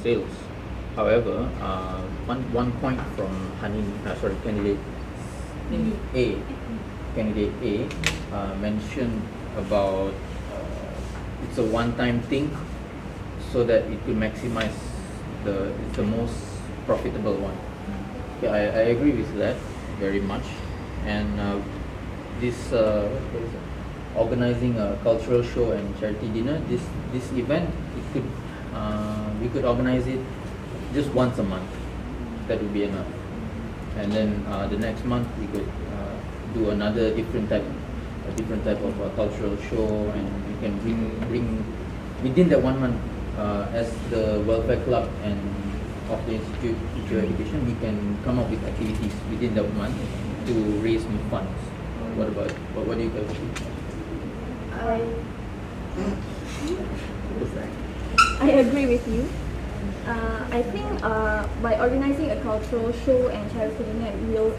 sales. However, one point from candidate A, candidate A mentioned about it's a one-time thing, so that it will maximize it's the most profitable one. Okay, I agree with that very much, and this what is it? Organizing a cultural show and charity dinner. This event, it could we could organize it just once a month. That would be enough, and then the next month we could do another different type of cultural show, and we can bring within that 1 month, as the welfare club and of the Institute Teacher Education, we can come up with activities within that month to raise more funds. What do you guys think? I agree with you. I think by organizing a cultural show and charity dinner, we'll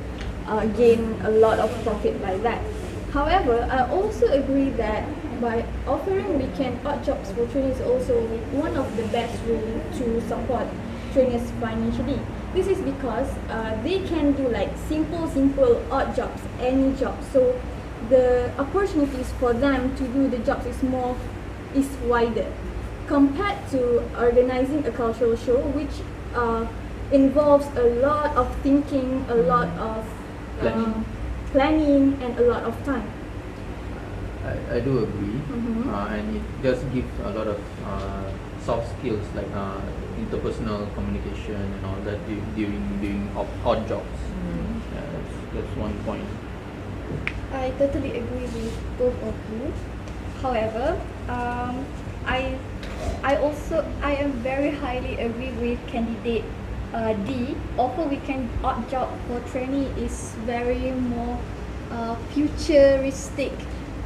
gain a lot of profit by that. However, I also agree that by offering weekend odd jobs for trainees is also one of the best ways to support trainees financially. This is because they can do like simple odd jobs, any job. So the opportunities for them to do the jobs is wider compared to organizing a cultural show, which involves a lot of thinking, a lot of planning, and a lot of time. I do agree, and it does give a lot of soft skills like interpersonal communication and all that during odd jobs. Yeah, that's one point. I totally agree with both of you. However, I am very highly agree with candidate D. Offer weekend odd job for trainee is very more futuristic.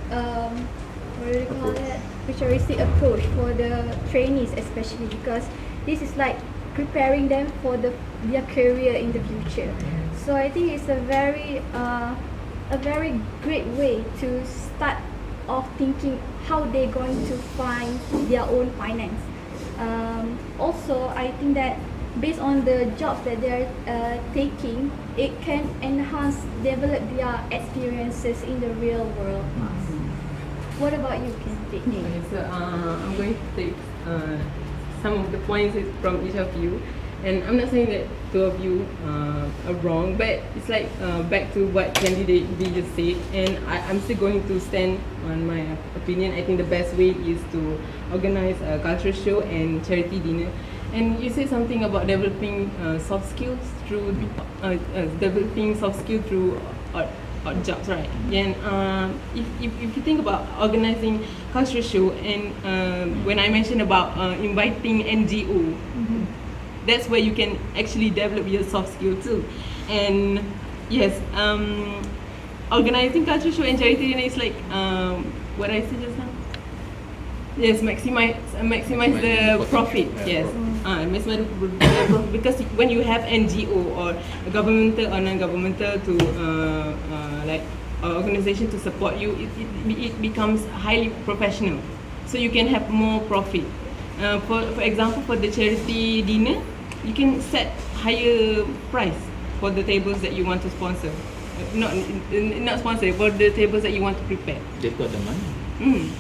What do you call it? Futuristic approach for the trainees, especially because this is like preparing them for their career in the future. So I think it's a very great way to start off thinking how they're going to find their own finance. Also, I think that based on the jobs that they're taking, it can develop their experiences in the real world. What about you, Kenti? Okay, so I'm going to take some of the points from each of you, and I'm not saying that two of you are wrong, but it's like back to what candidate B just said, and I'm still going to stand on my opinion. I think the best way is to organize a cultural show and charity dinner. And you said something about developing soft skills through odd jobs, right? And if you think about organizing cultural show, and when I mentioned about inviting NGO, that's where you can actually develop your soft skill too. And yes, organizing cultural show and charity dinner is like what I said just now. Yes, maximize the profit. Yes, maximize the profit, because when you have NGO or governmental or non-governmental to like organization to support you, it becomes highly professional, so you can have more profit. For example, for the charity dinner, you can set higher price for the tables that you want to sponsor. Not sponsor, for the tables that you want to prepare. They've got the money.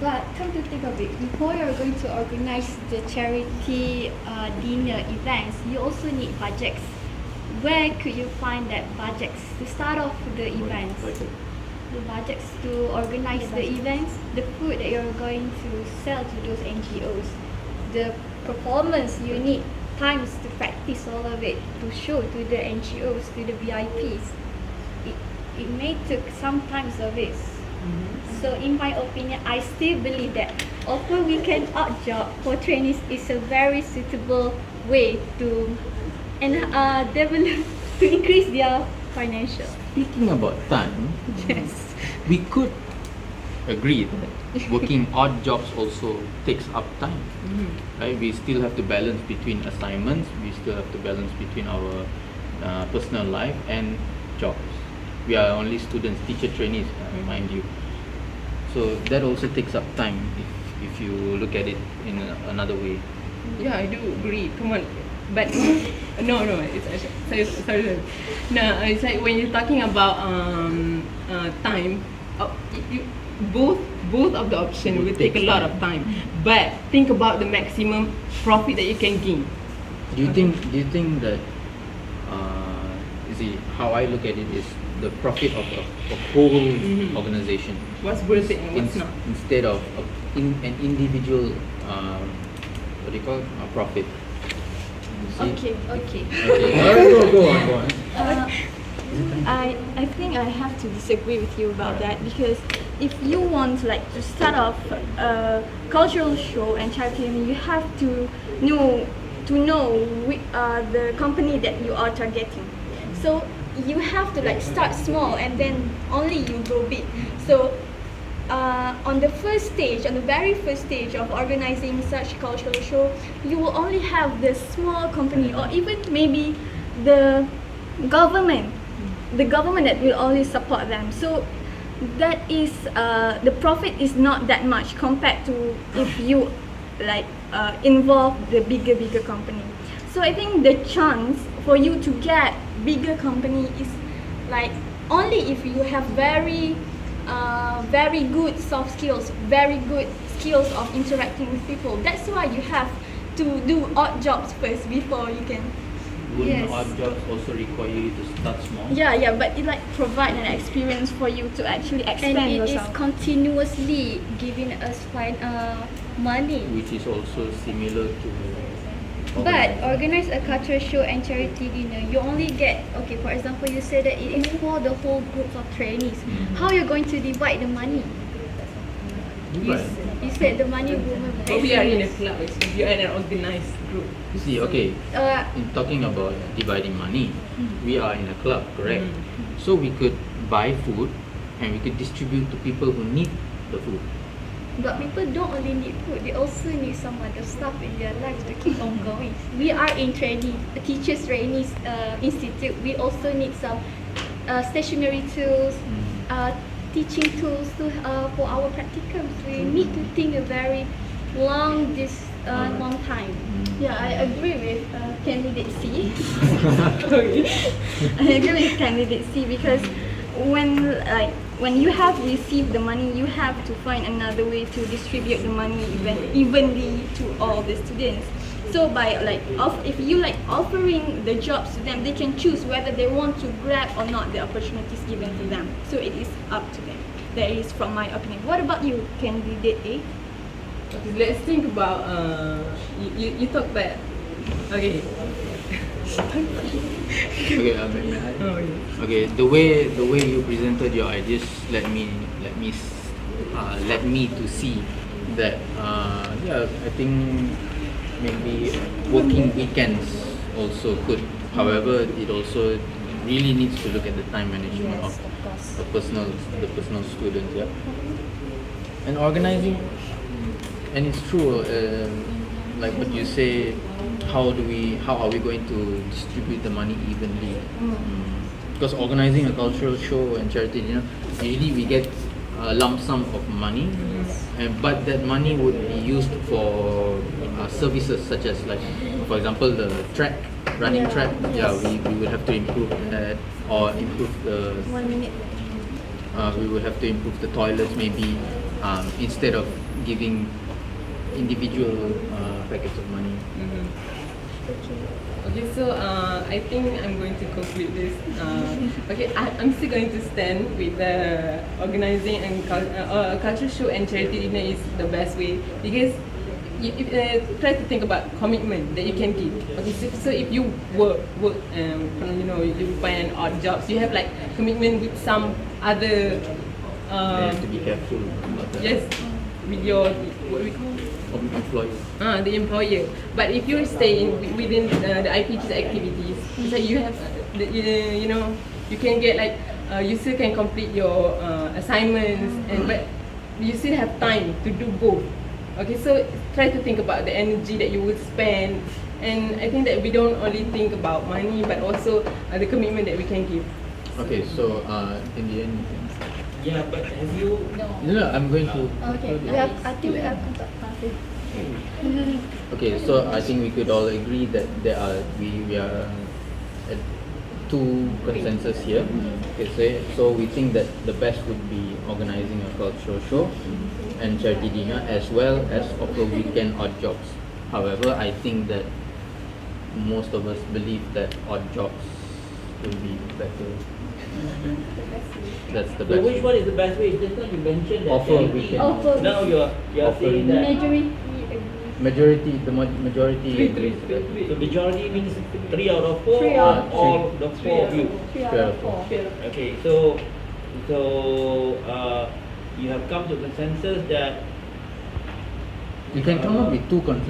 But come to think of it, before you're going to organize the charity dinner events, you also need budgets. Where could you find that budgets to start off the events? The budgets to organize the events, the food that you're going to sell to those NGOs, the performance you need, times to practice all of it, to show to the NGOs, to the VIPs. It may take some times of it. So in my opinion, I still believe that offer weekend odd job for trainees is a very suitable way to develop, to increase their financial. Speaking about time, Yes. we could agree that working odd jobs also takes up time. Right? We still have to balance between assignments. We still have to balance between our personal life and jobs. We are only students, teacher trainees, mind you. So that also takes up time if you look at it in another way. Yeah, I do agree. Come on, but no, it's sorry. No, it's like when you're talking about time, you, both of the option will take a lot of time. But think about the maximum profit that you can gain. Do you think that you see how I look at it is the profit of a whole organization What's worth it and what's not? instead of an individual what do you call it? Profit. You see? Okay. Okay. Go on. I think I have to disagree with you about that, because if you want like to start off a cultural show and charity, you have to know the company that you are targeting. So you have to like start small and then only you go big. So on the very first stage of organizing such cultural show, you will only have the small company or even maybe the government that will only support them. So that is the profit is not that much compared to if you like involve the bigger company. So I think the chance for you to get bigger company is like only if you have very good soft skills, very good skills of interacting with people. That's why you have to do odd jobs first before you can. Wouldn't Yes. odd jobs also require you to start small? Yeah, but it like provide an experience for you to actually And expand it is yourself. continuously giving us money. Which is also similar to. But organize a cultural show and charity dinner, you only get, okay, for example, you said that it is for the whole group of trainees. How are you going to divide the money? You said the money will be But we are in a club, we are in an organized group. You see, okay, Uh, in talking about dividing money, we are in a club, correct? So we could buy food and we could distribute to people who need the food. But people don't only need food, they also need some other stuff in their lives to keep on going. We are in teachers trainees institute. We also need some stationary tools, teaching tools for our practicums. We need to think a very long time. Yeah, I agree with candidate C. I agree with candidate C because when you have received the money, you have to find another way to distribute the money evenly to all the students. So by if you offering the jobs to them, they can choose whether they want to grab or not the opportunities given to them. So it is up to them. That is from my opinion. What about you, candidate A? Let's think about you talk that. Okay. Okay, may I? Oh, yeah. Okay, the way you presented your ideas let me to see that I think maybe working weekends also could. However, it also really needs to look at the time management of the personal student. Yeah, and organizing, and it's true. Like what you say, how are we going to distribute the money evenly? Because organizing a cultural show and charity dinner, usually we get a lump sum of money, but that money would be used for services such as for example the running track. Yeah, we would have to improve that or improve the 1 minute. we would have to improve the toilets maybe instead of giving individual packets of money. Okay, so I think I'm going to conclude this. Okay, I'm still going to stand with the organizing and cultural show and charity dinner is the best way because you try to think about commitment that you can give. Okay, so if you work, you find an odd jobs, you have commitment with some other. You have to be careful about that. Yes, with your what we call. Employer. The employer. But if you stay within the IPT's activities, it's like you have, you can get you still can complete your assignments, but you still have time to do both. Okay, so try to think about the energy that you would spend, and I think that we don't only think about money, but also the commitment that we can give. Okay, so in the end. Yeah, but have you? No, I'm going to. Okay, I think we have contact. Okay, so I think we could all agree that we are at two consensus here. Okay, so we think that the best would be organizing a cultural show and charity dinner as well as offer weekend odd jobs. However, I think that most of us believe that odd jobs will be better. That's the So best. which one is the best way? Just now you mentioned that Offer charity. weekend. Offer. Now you're Offer. saying that. Majority agree. Majority agrees with that. So majority means 3 out of 4 Three or out of all the 4 of you. 3 out of 4. Okay, so you have come to consensus that You can come up with two consensus.